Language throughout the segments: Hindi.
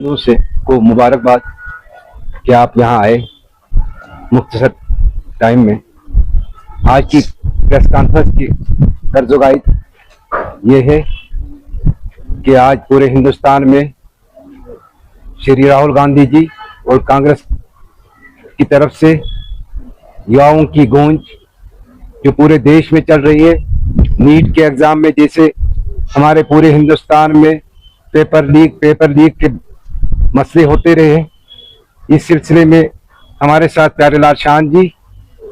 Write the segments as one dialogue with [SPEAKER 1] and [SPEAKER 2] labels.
[SPEAKER 1] से को मुबारकबाद कि आप यहाँ आए मुख्तसर टाइम में। आज की प्रेस कॉन्फ्रेंस की कर्जोगाई ये है कि आज पूरे हिंदुस्तान में श्री राहुल गांधी जी और कांग्रेस की तरफ से युवाओं की गूंज जो पूरे देश में चल रही है। नीट के एग्जाम में जैसे हमारे पूरे हिंदुस्तान में पेपर लीक के मसले होते रहे, इस सिलसिले में हमारे साथ प्यारेलाल शान जी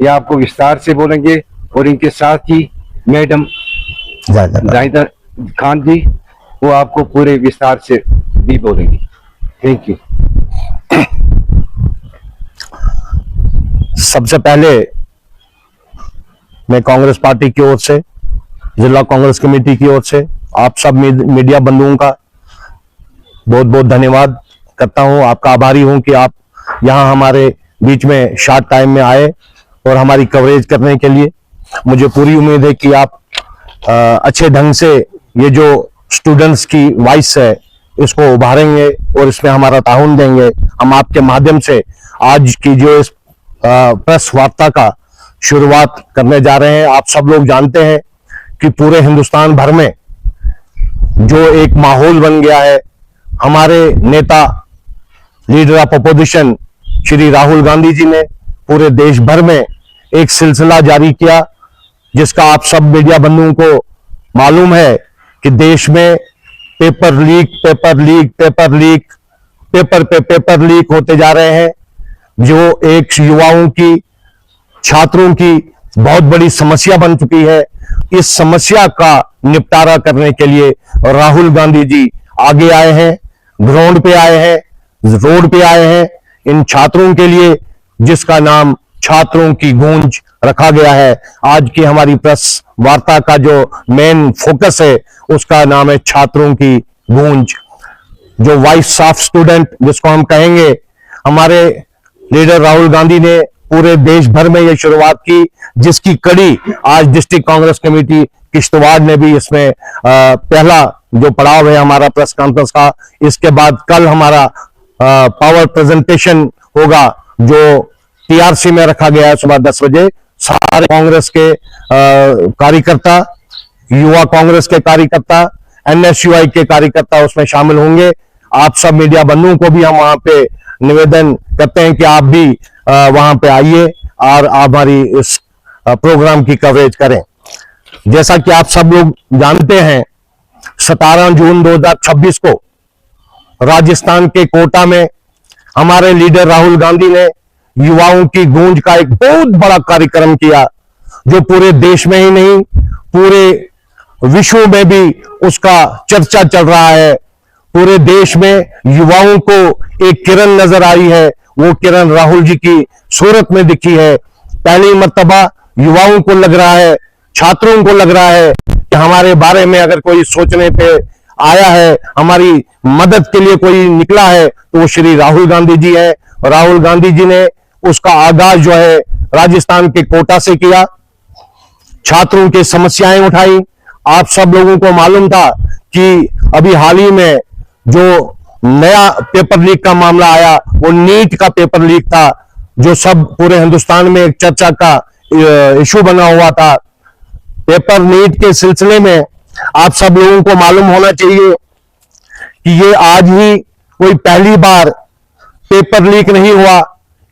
[SPEAKER 1] ये आपको विस्तार से बोलेंगे और इनके साथ ही मैडम जाहिदा खान जी वो आपको पूरे विस्तार से भी बोलेंगी। Thank you.
[SPEAKER 2] सबसे पहले मैं कांग्रेस पार्टी की ओर से, जिला कांग्रेस कमेटी की ओर से आप सब मीडिया बंधुओं का बहुत बहुत धन्यवाद करता हूं। आपका आभारी हूं कि आप यहां हमारे बीच में शॉर्ट टाइम में आए और हमारी कवरेज करने के लिए। मुझे पूरी उम्मीद है कि आप अच्छे ढंग से ये जो स्टूडेंट्स की वॉइस है इसको उभारेंगे और इसमें हमारा ताउन देंगे। हम आपके माध्यम से आज की जो इस प्रेस वार्ता का शुरुआत करने जा रहे हैं। आप सब लोग जानते हैं कि पूरे हिंदुस्तान भर में जो एक माहौल बन गया है, हमारे नेता leader of opposition Shri Rahul Gandhi ji ने पूरे देश भर में एक सिलसिला जारी किया, जिसका आप सब मीडिया बंधुओं को मालूम है कि देश में पेपर लीक होते जा रहे हैं, जो एक युवाओं की, छात्रों की बहुत बड़ी समस्या बन चुकी है। इस समस्या का निपटारा करने के लिए राहुल गांधी जी आगे आए हैं, ग्राउंड पे आए हैं, रोड पे आए हैं इन छात्रों के लिए, जिसका नाम छात्रों की गूंज रखा गया है। आज की हमारी प्रेस वार्ता का जो मेन फोकस है उसका नाम है छात्रों की गूंज। जो वॉइस ऑफ स्टूडेंट जिसको हम कहेंगे, हमारे लीडर राहुल गांधी ने पूरे देश भर में यह शुरुआत की, जिसकी कड़ी आज डिस्ट्रिक्ट कांग्रेस कमेटी किश्तवाड़ ने भी इसमें पहला जो पड़ाव है हमारा प्रेस कॉन्फ्रेंस का। इसके बाद कल हमारा पावर प्रेजेंटेशन होगा जो टीआरसी में रखा गया है सुबह 10 बजे। सारे कांग्रेस के कार्यकर्ता, युवा कांग्रेस के कार्यकर्ता, एनएसयूआई के कार्यकर्ता उसमें शामिल होंगे। आप सब मीडिया बंधुओं को भी हम वहां पे निवेदन करते हैं कि आप भी वहां पे आइए और हमारी इस प्रोग्राम की कवरेज करें। जैसा कि आप सब लोग जानते हैं, 17 जून 2026 को राजस्थान के कोटा में हमारे लीडर राहुल गांधी ने युवाओं की गूंज का एक बहुत बड़ा कार्यक्रम किया, जो पूरे देश में ही नहीं पूरे विश्व में भी उसका चर्चा चल रहा है। पूरे देश में युवाओं को एक किरण नजर आई है, वो किरण राहुल जी की सूरत में दिखी है। पहली मर्तबा युवाओं को लग रहा है, छात्रों को लग रहा है कि हमारे बारे में अगर कोई सोचने पे आया है, हमारी मदद के लिए कोई निकला है, तो वो श्री राहुल गांधी जी है। राहुल गांधी जी ने उसका आगाज जो है राजस्थान के कोटा से किया, छात्रों की समस्याएं उठाई। आप सब लोगों को मालूम था कि अभी हाल ही में जो नया पेपर लीक का मामला आया वो नीट का पेपर लीक था, जो सब पूरे हिंदुस्तान में एक चर्चा का इशू बना हुआ था। पेपर नीट के सिलसिले में आप सब लोगों को मालूम होना चाहिए कि ये आज ही कोई पहली बार पेपर लीक नहीं हुआ।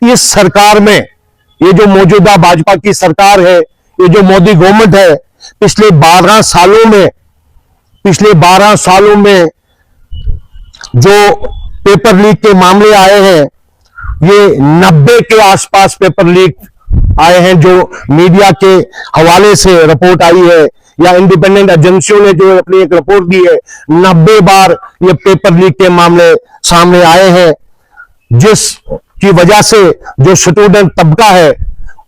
[SPEAKER 2] इस सरकार में, ये जो मौजूदा भाजपा की सरकार है, ये जो मोदी गवर्नमेंट है, पिछले 12 सालों में जो पेपर लीक के मामले आए हैं, ये 90 के आसपास पेपर लीक आए हैं, जो मीडिया के हवाले से रिपोर्ट आई है या इंडिपेंडेंट एजेंसियों ने जो अपनी एक रिपोर्ट दी है। 90 बार ये पेपर लीक के मामले सामने आए हैं, जिसकी वजह से जो स्टूडेंट तबका है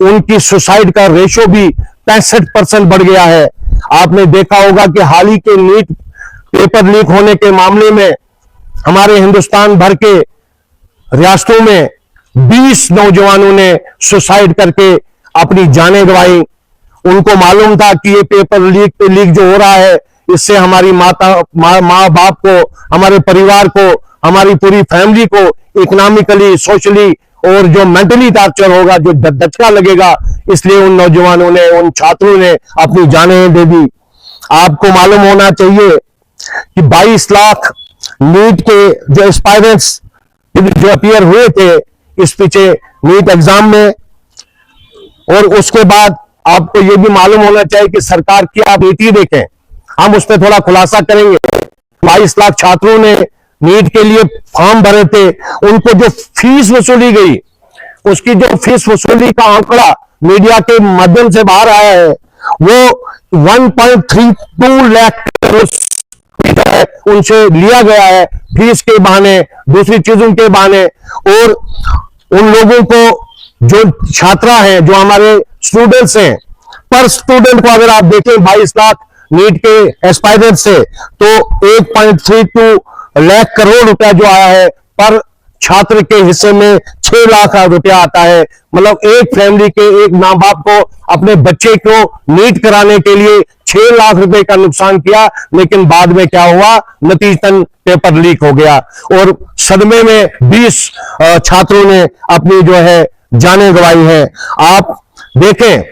[SPEAKER 2] उनकी सुसाइड का रेशो भी 65% बढ़ गया है। आपने देखा होगा कि हाल ही के नीट पेपर लीक होने के मामले में हमारे हिंदुस्तान भर के रियासतों में 20 नौजवानों ने सुसाइड करके अपनी जानें गंवाई। उनको मालूम था कि ये पेपर लीक जो हो रहा है, इससे हमारी माँ बाप को, हमारे परिवार को हमारी पूरी फैमिली को इकोनॉमिकली, सोशली और जो मेंटली टॉर्चर होगा, जो धचका लगेगा, इसलिए उन नौजवानों ने, उन छात्रों ने अपनी जानें दे दी। आपको मालूम होना चाहिए कि 22 लाख नीट के जो एस्पायरेंट्स जो अपीयर हुए थे इस पीछे नीट एग्जाम में, और उसके बाद आपको यह भी मालूम होना चाहिए कि सरकार की आप नीति देखें, हम उस पर थोड़ा खुलासा करेंगे। 22 लाख छात्रों ने नीट के लिए फॉर्म भरे थे, उनको जो फीस वसूली गई, उसकी जो फीस वसूली का आंकड़ा मीडिया के माध्यम से बाहर आया है, वो 1.32 लाख करोड़ उनसे लिया गया है, फीस के बहाने, दूसरी चीजों के बहाने। और उन लोगों को, जो छात्रा हैं, जो हमारे स्टूडेंट्स हैं, पर स्टूडेंट को अगर आप देखें 22 लाख नीट के एस्पायरेंट से, तो 1.32 लाख करोड़ रुपया जो आया है, पर छात्र के हिस्से में 6 लाख रुपया आता है। मतलब एक फैमिली के, एक मां बाप को अपने बच्चे को नीट कराने के लिए 6 लाख रुपए का नुकसान किया, लेकिन बाद में क्या हुआ, नतीजतन पेपर लीक हो गया और सदमे में 20 छात्रों ने अपनी जो है जानें गंवाई है। आप देखें,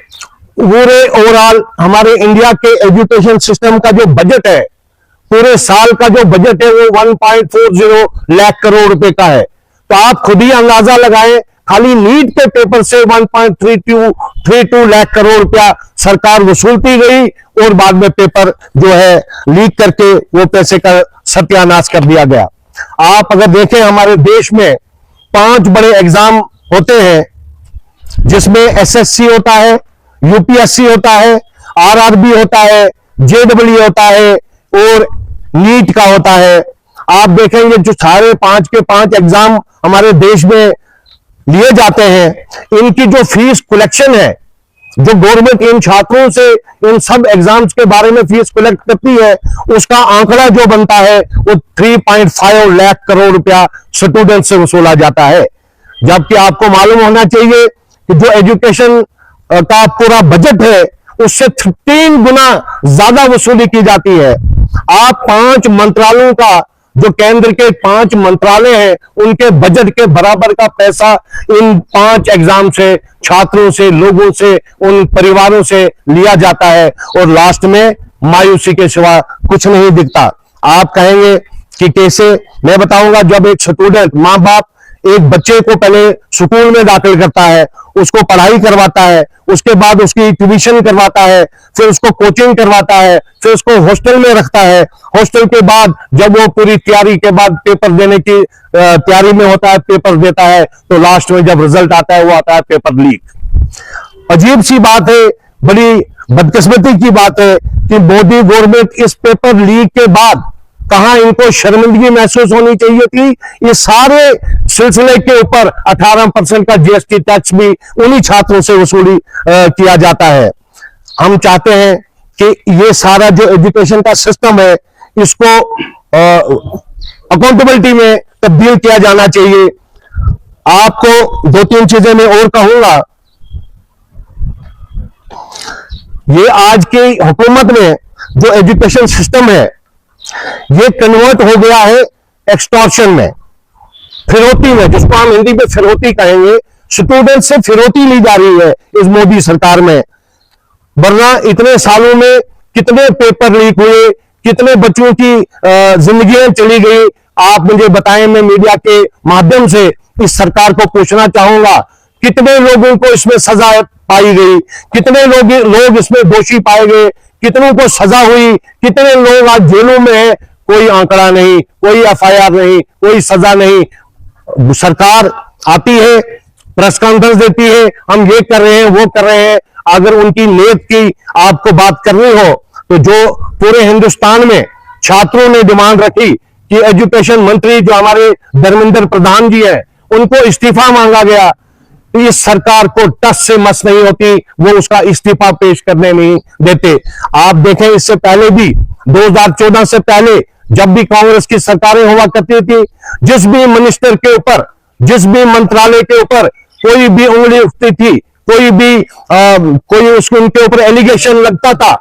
[SPEAKER 2] पूरे ओवरऑल हमारे इंडिया के एजुकेशन सिस्टम का जो बजट है, पूरे साल का जो बजट है, वो 1.40 लाख करोड़ रुपए का है। तो आप खुद ही अंदाजा लगाएं, खाली नीट के पेपर से 1.32 लाख करोड़ रुपया सरकार वसूलती गई और बाद में पेपर जो है लीक करके वो पैसे का सत्यानाश कर दिया गया। आप अगर देखें, हमारे देश में 5 बड़े एग्जाम होते हैं, जिसमें एसएससी होता है, यूपीएससी होता है, आरआरबी होता है, जेडब्ल्यू होता है और नीट का होता है। आप देखेंगे जो सारे 5 के 5 एग्जाम हमारे देश में लिए जाते हैं, इनकी जो फीस कलेक्शन है, जो गवर्नमेंट इन छात्रों से इन सब एग्जाम्स के बारे में फीस कलेक्ट करती है, उसका आंकड़ा जो बनता है वो 3.5 लाख करोड़ रुपया स्टूडेंट से वसूला जाता है। जबकि आपको मालूम होना चाहिए कि जो एजुकेशन का पूरा बजट है, उससे 3 गुना ज्यादा वसूली की जाती है। आप 5 मंत्रालयों का, जो केंद्र के 5 मंत्रालय हैं, उनके बजट के बराबर का पैसा इन 5 एग्जाम से, छात्रों से, लोगों से, उन परिवारों से लिया जाता है और लास्ट में मायूसी के सिवा कुछ नहीं दिखता। आप कहेंगे कि कैसे? मैं बताऊंगा। जब एक स्टूडेंट, मां बाप एक बच्चे को पहले स्कूल में दाखिल करता है, उसको पढ़ाई करवाता है, उसके बाद उसकी ट्यूशन करवाता है, फिर उसको कोचिंग करवाता है, फिर उसको हॉस्टल में रखता है। हॉस्टल के बाद जब वो पूरी तैयारी के बाद पेपर देने की तैयारी में होता है, पेपर देता है, तो लास्ट में जब रिजल्ट आता है, वो आता है पेपर लीक। अजीब सी बात है, बड़ी बदकिस्मती की बात है कि मोदी गवर्नमेंट इस पेपर लीक के बाद, कहां इनको शर्मिंदगी महसूस होनी चाहिए थी। इस सारे सिलसिले के ऊपर 18% का जीएसटी टैक्स भी उन्हीं छात्रों से वसूली किया जाता है। हम चाहते हैं कि ये सारा जो एजुकेशन का सिस्टम है, इसको अकाउंटेबिलिटी में तब्दील किया जाना चाहिए। आपको 2-3 चीजें मैं और कहूंगा। ये आज की हुकूमत में जो एजुकेशन सिस्टम है, ये कन्वर्ट हो गया है एक्सटॉर्शन में, फिरौती में, जिसको हम हिंदी में फिरौती कहेंगे। स्टूडेंट से फिरौती ली जा रही है इस मोदी सरकार में। वरना इतने सालों में कितने पेपर लीक हुए, कितने बच्चों की जिंदगियां चली गई, आप मुझे बताएं। मैं मीडिया के माध्यम से इस सरकार को पूछना चाहूंगा, कितने लोगों को इसमें सजा पाई गई, कितने लोग इसमें दोषी पाए गए, कितनों को सजा हुई, कितने लोग आज जेलों में हैं? कोई आंकड़ा नहीं, कोई एफआईआर नहीं, कोई सजा नहीं। सरकार आती है, प्रेस कॉन्फ्रेंस देती है, हम ये कर रहे हैं, वो कर रहे हैं। अगर उनकी नीयत की आपको बात करनी हो, तो जो पूरे हिंदुस्तान में छात्रों ने डिमांड रखी कि एजुकेशन मंत्री जो हमारे धर्मेंद्र प्रधान जी हैं, उनको इस्तीफा मांगा गया, इस सरकार को टस से मस नहीं होती, वो उसका इस्तीफा पेश करने नहीं देते। आप देखें, इससे पहले भी 2014 से पहले जब भी कांग्रेस की सरकारें हुआ करती थी, जिस भी मिनिस्टर के ऊपर, जिस भी मंत्रालय के ऊपर कोई भी उंगली उठती थी, कोई भी कोई उसको उनके ऊपर एलिगेशन लगता था,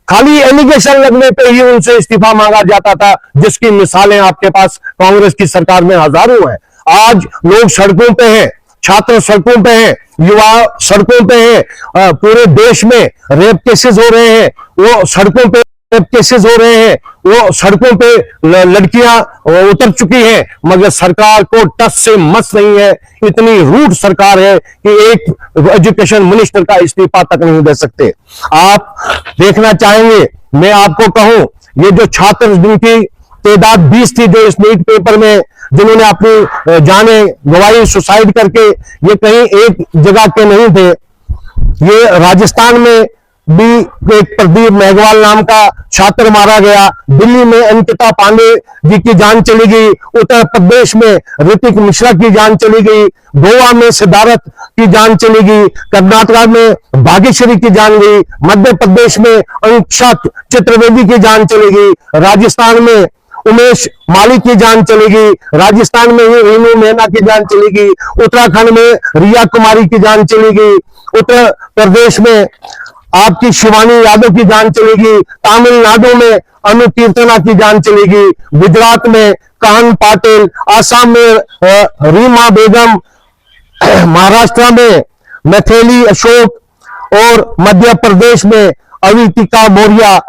[SPEAKER 2] खाली एलिगेशन लगने पे ही उनसे इस्तीफा मांगा जाता था, जिसकी मिसालें आपके पास कांग्रेस की सरकार में हजारों हैं। आज लोग सड़कों पे हैं, छात्र सड़कों पे हैं, युवा सड़कों पे हैं, पूरे देश में रेप केसेस हो रहे हैं, वो सड़कों पे रेप केसेस हो रहे हैं, वो सड़कों पे लड़कियां उतर चुकी हैं, मगर सरकार को टस से मस नहीं है। इतनी रूड सरकार है कि एक एजुकेशन मिनिस्टर का इस्तीफा तक नहीं दे सकते। आप देखना चाहेंगे, मैं आपको कहूं, ये जो छात्र जिनकी तादाद 20 थी, जो इस नीट पेपर में जिन्होंने अपनी जानें गंवाई सुसाइड करके, ये कहीं एक जगह के नहीं थे। ये राजस्थान में भी एक प्रदीप मेघवाल नाम का छात्र मारा गया, दिल्ली में अंकिता पांडे जी की जान चली गई, उत्तर प्रदेश में ऋतिक मिश्रा की जान चली गई, गोवा में सिद्धार्थ की जान चली गई, कर्नाटक में भाग्यश्री की जान गई, मध्य प्रदेश में अंक्षा चतुर्वेदी की जान चली गई, राजस्थान में उमेश मालिक की जान चली गई, राजस्थान में ही रीनू मेहना की जान चली गई, उत्तराखंड में रिया कुमारी की जान चली गई, उत्तर प्रदेश में आपकी शिवानी यादव की जान चली गई, तमिलनाडु में अनु कीर्तना की जान चली गई, गुजरात में कान पाटिल, आसाम में रीमा बेगम, महाराष्ट्र में मैथिली अशोक और मध्य प्रदेश में अवितिका मौर्य,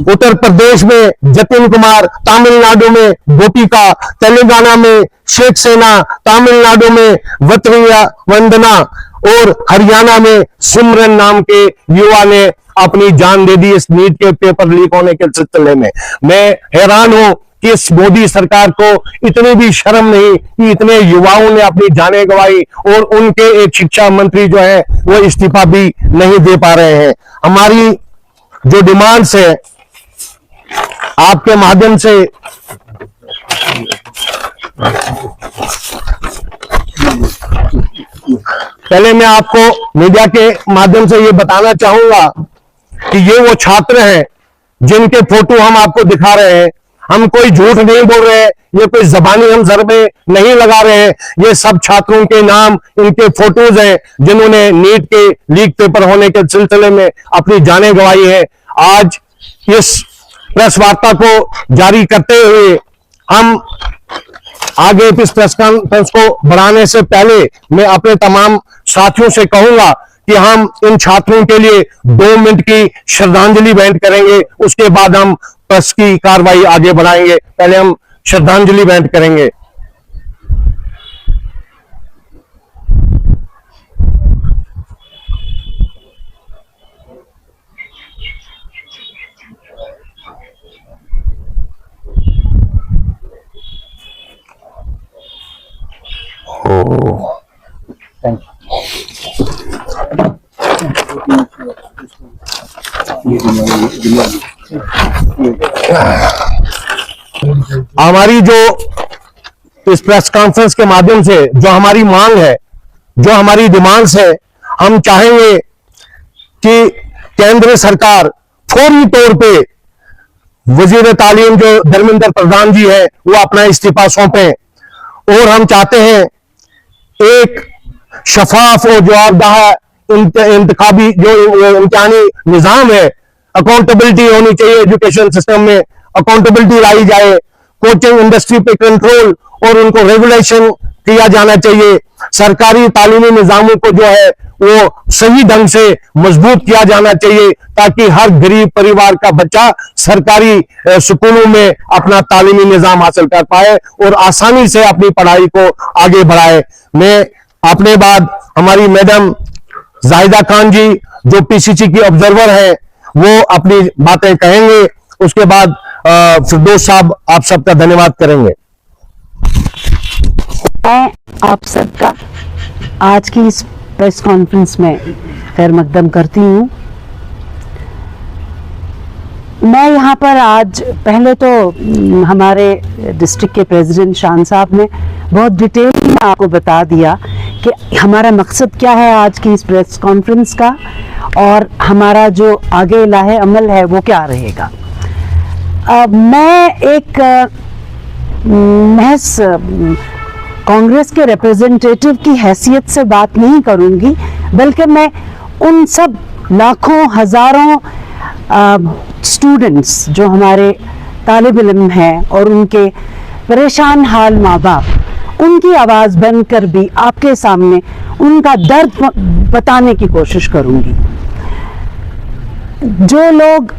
[SPEAKER 2] उत्तर प्रदेश में जतिन कुमार, तमिलनाडु में गोपिका, तेलंगाना में शेख सेना, तमिलनाडु में वत्रिया वंदना और हरियाणा में सिमरन नाम के युवा ने अपनी जान दे दी इस नीट के पेपर लीक होने के सिलसिले में। मैं हैरान हूं कि इस मोदी सरकार को इतनी भी शर्म नहीं कि इतने युवाओं ने अपनी जानें गंवाई और उनके एक शिक्षा मंत्री जो है वो इस्तीफा भी नहीं दे पा रहे हैं। हमारी जो डिमांड्स है आपके माध्यम से पहले मैं आपको मीडिया के माध्यम से ये बताना चाहूंगा कि ये वो छात्र हैं जिनके फोटो हम आपको दिखा रहे हैं। हम कोई झूठ नहीं बोल रहे हैं, ये कोई जबानी हम सर में नहीं लगा रहे हैं। ये सब छात्रों के नाम, इनके फोटोज हैं जिन्होंने नीट के लीक पेपर होने के सिलसिले में अपनी जानें गंवाई है। आज इस प्रेस वार्ता को जारी करते हुए हम आगे इस प्रेस कॉन्फ्रेंस को बढ़ाने से पहले मैं अपने तमाम साथियों से कहूंगा कि हम इन छात्रों के लिए 2 मिनट की श्रद्धांजलि भेंट करेंगे, उसके बाद हम प्रेस की कार्रवाई आगे बढ़ाएंगे। पहले हम श्रद्धांजलि भेंट करेंगे।
[SPEAKER 1] थैंक
[SPEAKER 2] हमारी जो इस प्रेस कॉन्फ्रेंस के माध्यम से जो हमारी मांग है, जो हमारी डिमांड्स है, हम चाहेंगे कि केंद्र सरकार फौरी तौर पे वजीर तालीम जो धर्मेंद्र प्रधान जी है वो अपना इस्तीफा सौंपे और हम चाहते हैं एक शफाफ और जवाबदेह इंतखाबी जो इम्तिहानी निजाम है, अकाउंटेबिलिटी होनी चाहिए। एजुकेशन सिस्टम में अकाउंटेबिलिटी लाई जाए, कोचिंग इंडस्ट्री पे कंट्रोल और उनको रेगुलेशन किया जाना चाहिए। सरकारी तालीमी निजामों को जो है वो सही ढंग से मजबूत किया जाना चाहिए ताकि हर गरीब परिवार का बच्चा सरकारी स्कूलों में अपना तालीमी निजाम हासिल कर पाए और आसानी से अपनी पढ़ाई को आगे बढ़ाए। मैं अपने बाद हमारी मैडम जाहिदा खान जी जो पीसीसी की ऑब्जर्वर है वो अपनी बातें कहेंगे, उसके बाद फिरदौस साहब आप सबका धन्यवाद करेंगे।
[SPEAKER 3] मैं आप सबका आज की इस प्रेस कॉन्फ्रेंस में खैर मकदम करती हूँ। मैं यहाँ पर आज पहले तो हमारे डिस्ट्रिक्ट के प्रेसिडेंट शान साहब ने बहुत डिटेल में आपको बता दिया कि हमारा मकसद क्या है आज की इस प्रेस कॉन्फ्रेंस का और हमारा जो आगे लाहे अमल है वो क्या रहेगा। मैं एक महज कांग्रेस के रिप्रेजेंटेटिव की हैसियत से बात नहीं करूंगी, बल्कि मैं उन सब लाखों हजारों स्टूडेंट्स, जो हमारे तालिब इल्म हैं और उनके परेशान हाल माँ बाप, उनकी आवाज़ बनकर भी आपके सामने उनका दर्द बताने की कोशिश करूँगी। जो लोग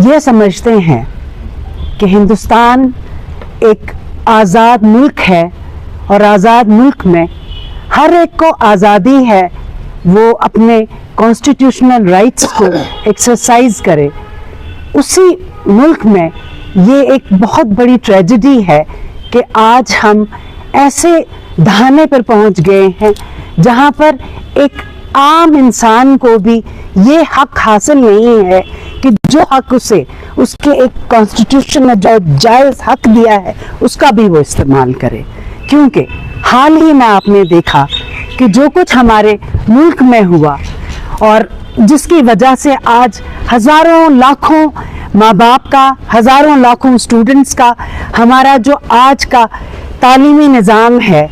[SPEAKER 3] ये समझते हैं कि हिंदुस्तान एक आज़ाद मुल्क है और आज़ाद मुल्क में हर एक को आज़ादी है वो अपने कॉन्स्टिट्यूशनल राइट्स को एक्सरसाइज करे, उसी मुल्क में ये एक बहुत बड़ी ट्रेजेडी है कि आज हम ऐसे दहाने पर पहुंच गए हैं जहां पर एक आम इंसान को भी ये हक हासिल नहीं है कि जो हक उसे उसके एक कॉन्स्टिट्यूशन ने जो जायज़ हक दिया है उसका भी वो इस्तेमाल करे। क्योंकि हाल ही में आपने देखा कि जो कुछ हमारे मुल्क में हुआ और जिसकी वजह से आज हज़ारों लाखों माँ बाप का, हज़ारों लाखों स्टूडेंट्स का, हमारा जो आज का तालीमी निज़ाम है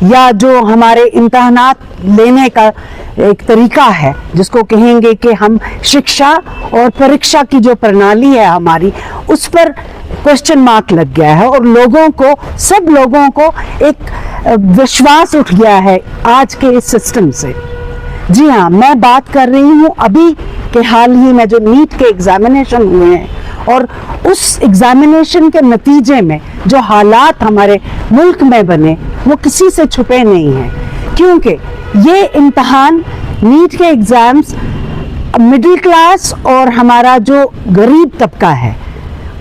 [SPEAKER 3] या जो हमारे इम्तहानात लेने का एक तरीका है, जिसको कहेंगे कि हम शिक्षा और परीक्षा की जो प्रणाली है हमारी, उस पर क्वेश्चन मार्क लग गया है और लोगों को, सब लोगों को एक विश्वास उठ गया है आज के इस सिस्टम से। जी हाँ, मैं बात कर रही हूँ अभी के हाल ही में जो नीट के एग्जामिनेशन हुए हैं और उस एग्जामिनेशन के नतीजे में जो हालात हमारे मुल्क में बने वो किसी से छुपे नहीं हैं। क्योंकि ये इम्तहान, नीट के एग्ज़ाम्स, मिडिल क्लास और हमारा जो गरीब तबका है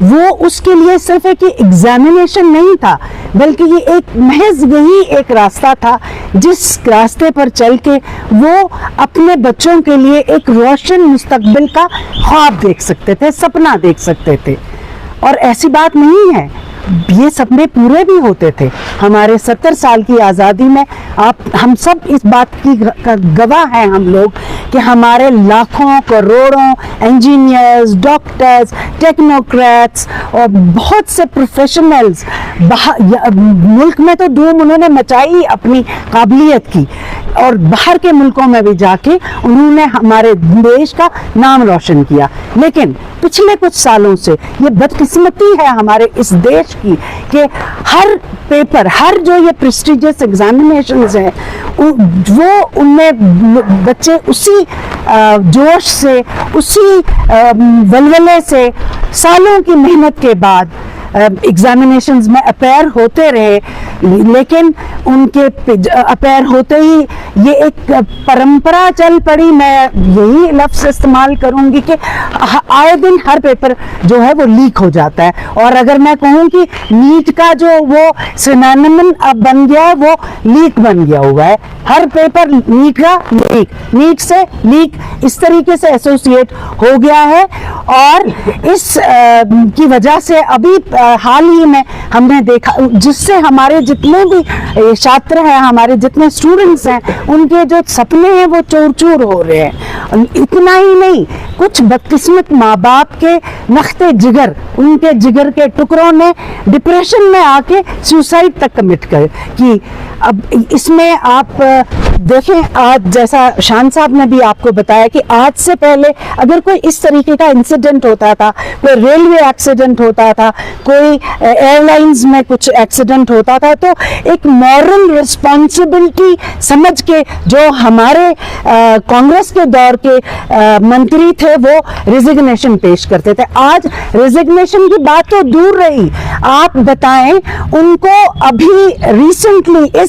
[SPEAKER 3] वो उसके लिए सिर्फ एक एग्जामिनेशन नहीं था, बल्कि ये एक महज यही एक रास्ता था जिस रास्ते पर चल के वो अपने बच्चों के लिए एक रोशन मुस्तकबिल का ख्वाब देख सकते थे, सपना देख सकते थे। और ऐसी बात नहीं है, ये सपने पूरे भी होते थे। हमारे 70 साल की आज़ादी में हम सब इस बात की गवाह हैं हम लोग कि हमारे लाखों करोड़ों इंजीनियर्स, डॉक्टर्स, टेक्नोक्रेट्स और बहुत से प्रोफेशनल्स मुल्क में तो धूम उन्होंने मचाई अपनी काबिलियत की, और बाहर के मुल्कों में भी जाके उन्होंने हमारे देश का नाम रोशन किया। लेकिन पिछले कुछ सालों से ये बदकिस्मती है हमारे इस देश की कि हर पेपर, हर जो ये प्रेस्टिजियस एग्जामिनेशंस हैं वो उनमें बच्चे उसी जोश से, उसी वलवले से सालों की मेहनत के बाद एग्जामिनेशंस में अपेयर होते रहे, लेकिन उनके अपेयर होते ही ये एक परंपरा चल पड़ी, मैं यही लफ्ज़ इस्तेमाल करूंगी कि आए दिन हर पेपर जो है वो लीक हो जाता है। और अगर मैं कहूँ कि नीट का जो वो सिनोनिम अब बन गया है वो लीक बन गया हुआ है, हर पेपर नीट का लीक, नीट से लीक, इस तरीके से एसोसिएट हो गया है। और इस की वजह से अभी हाल ही में हमने देखा, जिससे हमारे जितने भी छात्र हैं, हमारे जितने स्टूडेंट्स हैं, उनके जो सपने हैं वो चूर चूर हो रहे हैं। इतना ही नहीं, कुछ बदकिस्मत माँ बाप के नख्ते जिगर, उनके जिगर के टुकड़ों ने डिप्रेशन में आके सुसाइड तक कमिट की। अब इसमें आप देखें, आज जैसा शान साहब ने भी आपको बताया कि आज से पहले अगर कोई इस तरीके का इंसिडेंट होता था, कोई रेलवे एक्सीडेंट होता था, कोई एयरलाइंस में कुछ एक्सीडेंट होता था, तो एक मॉरल रिस्पॉन्सिबिलिटी समझ के जो हमारे कांग्रेस के दौर के मंत्री थे वो रिजिग्नेशन पेश करते थे। आज रिजिग्नेशन की बात तो दूर रही, आप बताएं उनको अभी रिसेंटली इस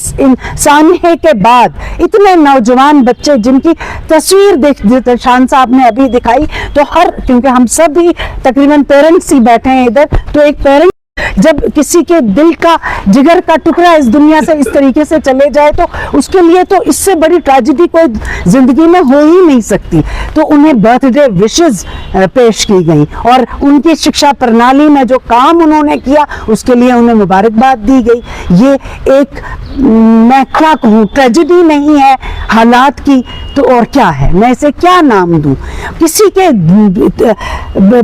[SPEAKER 3] सानहे के बाद इतने नौजवान बच्चे जिनकी तस्वीर शान साहब ने अभी दिखाई, तो क्योंकि हम सब भी तकरीबन पेरेंट्स ही बैठे हैं इधर, तो एक पेरेंट जब किसी के दिल का, जिगर का टुकड़ा इस दुनिया से इस तरीके से चले जाए तो उसके लिए तो इससे बड़ी ट्रेजेडी कोई जिंदगी में हो ही नहीं सकती। तो उन्हें बर्थडे विशेस पेश की गई और उनकी शिक्षा प्रणाली में जो काम उन्होंने किया उसके लिए उन्हें मुबारकबाद दी गई। ये एक, मैं क्या कहूँ, ट्रेजेडी नहीं है हालात की तो और क्या है, मैं इसे क्या नाम दूं। किसी के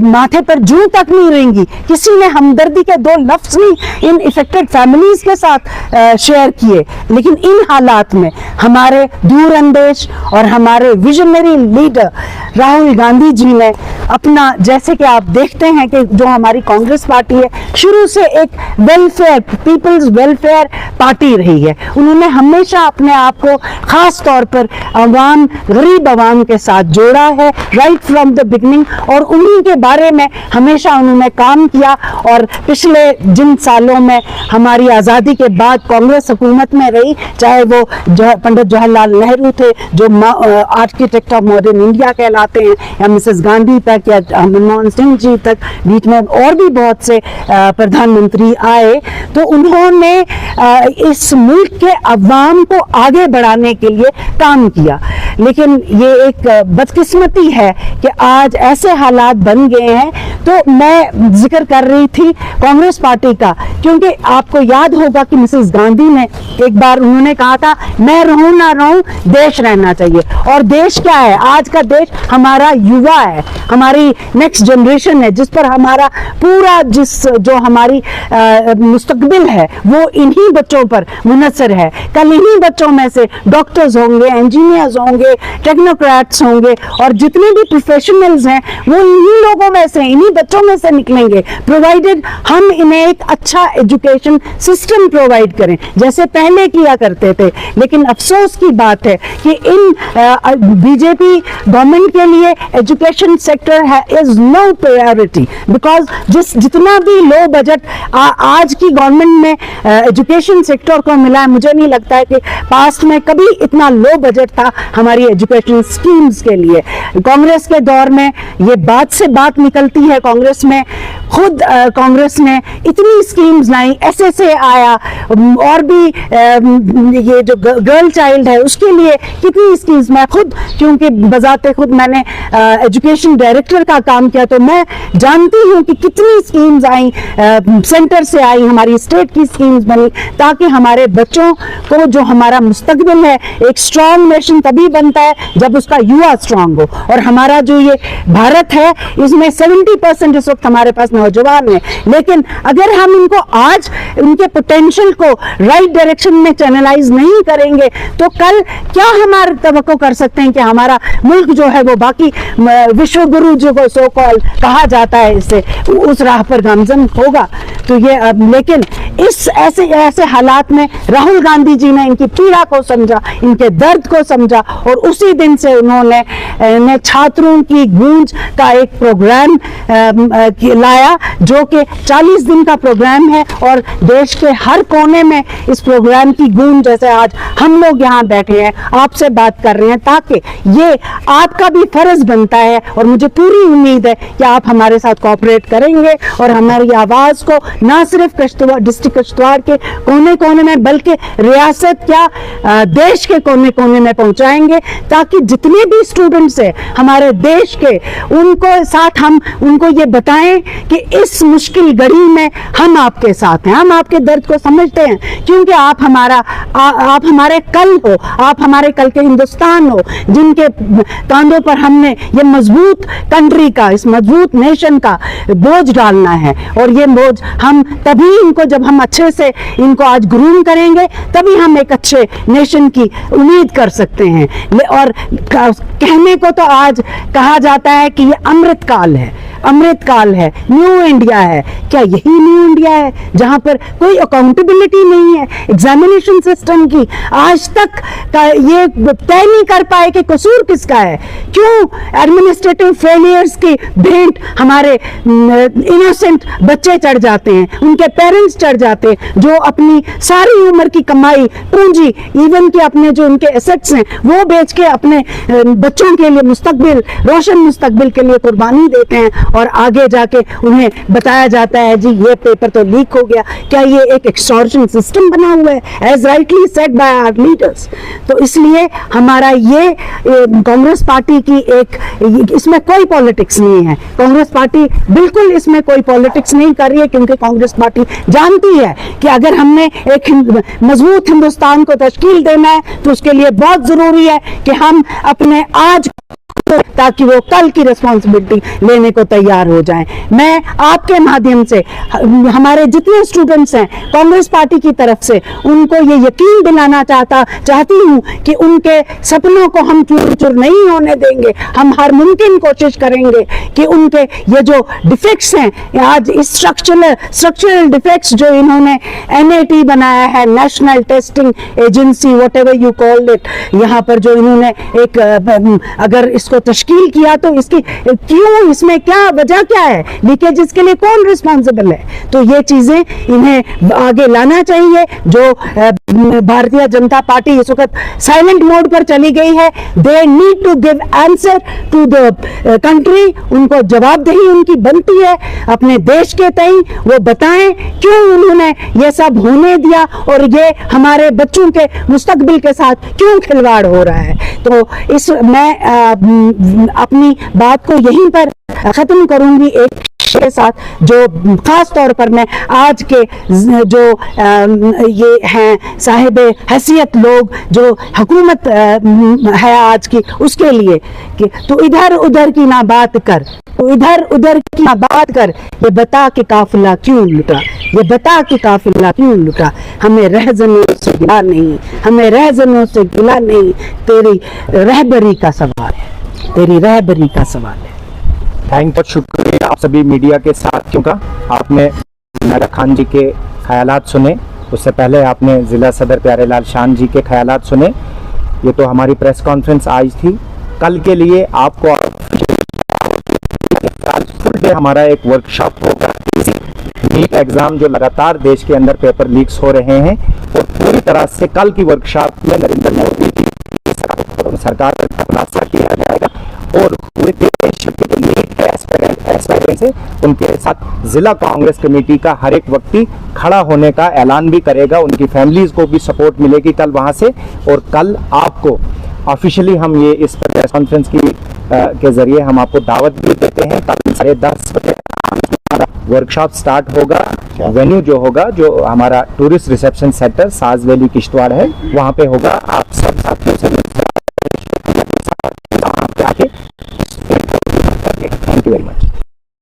[SPEAKER 3] माथे पर जूं तक नहीं रहेंगी, किसी ने हमदर्दी के दो लफ्ज नहीं इन इफेक्टेड फैमिलीज के साथ शेयर किए, लेकिन इन हालात में हमारे दूरअंदेश और हमारे विजनरी लीडर राहुल गांधी जी ने अपना, जैसे कि आप देखते हैं कि जो हमारी कांग्रेस पार्टी है शुरू से एक वेलफेयर, पीपल्स वेलफेयर पार्टी रही है। उन्होंने हमेशा अपने आप को खास तौर पर अवाम, गरीब अवाम के साथ जोड़ा है राइट फ्रॉम द बिगनिंग, और उन्हीं के बारे में हमेशा उन्होंने काम किया। और पिछले जिन सालों में हमारी आज़ादी के बाद कांग्रेस हुकूमत में रही, चाहे वो पंडित जवाहरलाल नेहरू थे जो आर्किटेक्ट ऑफ मॉडर्न इंडिया कहलाते हैं, या मिसेस गांधी तक, या मनमोहन सिंह जी तक, बीच में और भी बहुत से प्रधानमंत्री आए, तो उन्होंने इस मुल्क के अवाम को आगे बढ़ाने के लिए काम किया। लेकिन ये एक बदकिस्मती है कि आज ऐसे हालात बन गए हैं। तो मैं जिक्र कर रही थी कांग्रेस पार्टी का, क्योंकि आपको याद होगा कि मिसेस गांधी ने एक बार उन्होंने कहा था, मैं रहूं ना रहूं देश रहना चाहिए। और देश क्या है? आज का देश हमारा युवा है, हमारी नेक्स्ट जनरेशन है, जिस पर हमारा पूरा जो हमारी मुस्तकबिल है वो इन्हीं बच्चों पर मुनसर है। कल इन्हीं बच्चों में से डॉक्टर्स होंगे, इंजीनियर्स होंगे, टेक्नोक्रेट्स होंगे, और जितने भी प्रोफेशनल्स हैं वो इन्हीं लोगों में से, इन्हीं बच्चों में से निकलेंगे, प्रोवाइडेड हम इन्हें एक अच्छा एजुकेशन सिस्टम प्रोवाइड करें जैसे पहले किया करते थे। लेकिन अफसोस की बात है कि इन बीजेपी गवर्नमेंट के लिए education sector is no priority, because जितना भी लो बजट आज की गवर्नमेंट में एजुकेशन सेक्टर को मिला है, मुझे नहीं लगता है कि पास्ट में कभी इतना लो बजट था हमारी एजुकेशन स्कीम्स के लिए। कांग्रेस के दौर में ये बात से बात निकलती है, कांग्रेस में खुद कांग्रेस ने इतनी स्कीम्स लाई, एसएसए आया, और भी ये जो गर्ल चाइल्ड है उसके लिए कितनी स्कीम्स, मैं खुद क्योंकि बजाते खुद मैंने एजुकेशन डायरेक्टर का काम किया, तो मैं जानती हूँ कि कितनी स्कीम्स आई, सेंटर से आई, हमारी स्टेट की स्कीम्स बनी, ताकि हमारे बच्चों को, जो हमारा मुस्तकबिल है, एक स्ट्रांग नेशन तभी बनता है जब उसका युवा स्ट्रांग हो। और हमारा जो ये भारत है इसमें 70% इस वक्त हमारे पास नौजवान है, लेकिन अगर हम इनको आज उनके पोटेंशियल को राइट डायरेक्शन में चैनलाइज नहीं करेंगे तो कल क्या हमारे तवक्को कर सकते हैं कि हमारा मुल्क जो है वो बाकी विश्व गुरु जो को सो कॉल कहा जाता है, इससे उस राह पर गामजन होगा। तो ये लेकिन इस ऐसे हालात में राहुल गांधी जी ने इनकी पीड़ा को समझा, इनके दर्द को समझा, और उसी दिन से उन्होंने छात्रों की गूंज का एक प्रोग्राम लाया जो कि 40 दिन का प्रोग्राम है, और देश के हर कोने में इस प्रोग्राम की गूंज, जैसे आज हम लोग यहाँ बैठे हैं आपसे बात कर रहे हैं, ताकि ये आपका भी फर्ज बनता है, और मुझे पूरी उम्मीद है कि आप हमारे साथ कोऑपरेट करेंगे और हमारी आवाज को ना सिर्फ डिस्ट्रिक्ट किश्तवाड़ के कोने कोने में बल्कि रियासत क्या देश के कोने कोने में पहुंचाएंगे, ताकि जितने भी स्टूडेंट्स हैं हमारे देश के, उनको साथ हम उनको ये बताएं कि इस मुश्किल घड़ी में हम आपके साथ हैं, हम आपके दर्द को समझते हैं, क्योंकि आप आप हमारे कल हो, आप हमारे कल के हिंदुस्तान हो, जिनके कांधों पर हमने ये मजबूत कंट्री का, इस मजबूत नेशन का बोझ डालना है। और ये बोझ हम तभी इनको, जब हम अच्छे से इनको आज ग्रूम करेंगे, तभी हम एक अच्छे नेशन की उम्मीद कर सकते हैं। और कहने को तो आज कहा जाता है कि ये अमृत काल है, अमृत काल है, न्यू इंडिया है। क्या यही न्यू इंडिया है जहां पर कोई अकाउंटेबिलिटी नहीं है एग्जामिनेशन सिस्टम की? आज तक का ये तय नहीं कर पाए कि कसूर किसका है। क्यों एडमिनिस्ट्रेटिव फेलियर्स की भेंट हमारे इनोसेंट बच्चे चढ़ जाते हैं, उनके पेरेंट्स चढ़ जाते हैं, जो अपनी सारी उम्र की कमाई, पूंजी, इवन कि अपने जो उनके एसेट्स हैं वो बेच के अपने बच्चों के लिए मुस्तकबिल, रोशन मुस्तकबिल के लिए कुर्बानी देते हैं, और आगे जाके उन्हें बताया जाता है जी ये पेपर तो लीक हो गया। क्या ये एक एक्सटॉर्शन सिस्टम बना हुआ है, as rightly said by our leaders? तो इसलिए हमारा ये कांग्रेस पार्टी की एक, इसमें कोई पॉलिटिक्स नहीं है, कांग्रेस पार्टी बिल्कुल इसमें कोई पॉलिटिक्स नहीं कर रही है, क्योंकि कांग्रेस पार्टी जानती है कि अगर हमने एक मजबूत हिंदुस्तान को तश्कील देना है तो उसके लिए बहुत जरूरी है कि हम अपने आज ताकि वो कल की रिस्पॉन्सिबिलिटी लेने को तैयार हो जाएं। मैं आपके माध्यम से हमारे जितने स्टूडेंट्स हैं कांग्रेस पार्टी की तरफ से उनको ये यकीन दिलाना चाहती हूँ कि उनके सपनों को हम चूर चूर नहीं होने देंगे। हम हर मुमकिन कोशिश करेंगे कि उनके ये जो डिफेक्ट्स हैं, आज इस स्ट्रक्चरल डिफेक्ट्स जो इन्होंने NAT बनाया है, national testing agency, whatever you called it, यहाँ पर जो इन्होंने एक अगर इसको तश्कील किया तो इसकी क्यों, इसमें क्या वजह क्या है, लीकेजेस के लिए कौन रिस्पॉन्सिबल है? तो ये चीजें इन्हें आगे लाना चाहिए। जो भारतीय जनता पार्टी इस वक्त साइलेंट मोड पर चली गई है, they need to give answer to the country. उनको जवाबदेही उनकी बनती है अपने देश के तई। वो बताएं क्यों उन्होंने ये सब होने दिया और ये हमारे बच्चों के मुस्तकबिल के साथ क्यों खिलवाड़ हो रहा है। तो मैं अपनी बात को यहीं पर खत्म करूंगी एक के साथ, जो खास तौर पर मैं आज के जो ये हैं साहिब हैसियत लोग, जो हुकूमत है आज की, उसके लिए कि तू इधर उधर की ना बात कर, तू इधर उधर की ना बात कर, ये बता के काफिला क्यों लुटा, ये बता के काफिला क्यों लुटा। हमें रहजनों से गिला नहीं, हमें रहजनों से गिला नहीं, तेरी रहबरी का सवाल है, तेरी रहबरी का सवाल है।
[SPEAKER 4] बहुत शुक्रिया आप सभी मीडिया के साथियों का। आपने नायरा खान जी के ख्यालात सुने, उससे पहले आपने जिला सदर प्यारेलाल शान जी के ख्यालात सुने। ये तो हमारी प्रेस कॉन्फ्रेंस आज थी। कल के लिए आपको फुल डे हमारा एक वर्कशॉप होगा। नीट एग्जाम जो लगातार देश के अंदर पेपर लीक्स हो रहे हैं, और पूरी तरह से कल की वर्कशॉप में नरेंद्र मोदी की सरकार का खुलासा किया जाएगा और पूरे देश के नीट के एस्पायरेंट्स से उनके साथ जिला कांग्रेस कमेटी का हर एक व्यक्ति खड़ा होने का ऐलान भी करेगा। उनकी फैमिलीज को भी सपोर्ट मिलेगी कल वहां से। और कल आपको ऑफिशियली हम ये इस प्रेस कॉन्फ्रेंस की के जरिए हम आपको दावत भी देते हैं। कल 10:30 बजे वर्कशॉप स्टार्ट होगा। वेन्यू जो होगा, जो हमारा टूरिस्ट रिसेप्शन सेंटर साज वैली किश्तवाड़ है, वहां पे होगा। आप सब साथियों से थैंक यू वेरी मच।